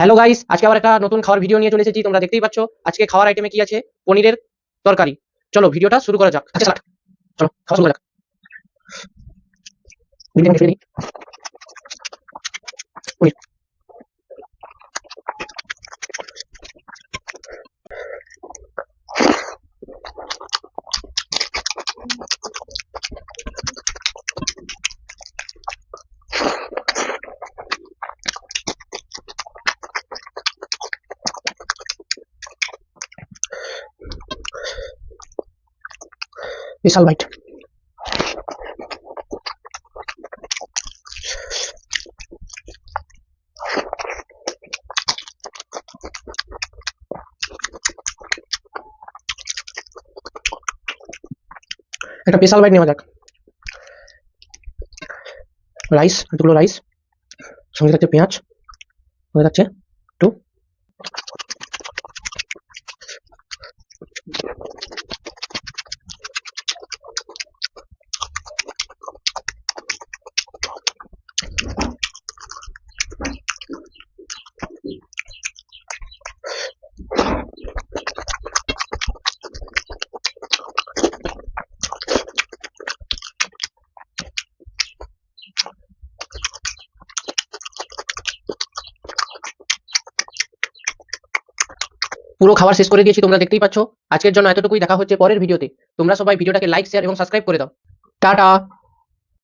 Hello guys, আজকে আবার একটা নতুন খাওয়ার ভিডিও নিয়ে চলে এসেছি। তোমরা দেখতেই পাচ্ছ আজকে খাওয়ার আইটেমে কি আছে। পনিরের তরকারি। চলো ভিডিওটা শুরু করা যাক। আচ্ছা স্টার্ট। চলো খাওয়া শুরু করা যাক। বিরিয়ানি খেয়ে নিই। পনির। বিশাল বাইট। একটা বিশাল বাইট নেওয়া যাক। রাইস, দুটো রাইস, সঙ্গে থাকছে পেঁয়াজ, সঙ্গে থাকছে একটু পুরো খাবার শেষ করে দিয়েছি, তোমরা দেখতেই পাচ্ছ। আজকের জন্য এতটুকুই, দেখা হচ্ছে পরের ভিডিওতে। তোমরা সবাই ভিডিওটাকে লাইক, শেয়ার এবং সাবস্ক্রাইব করে দাও। টাটা।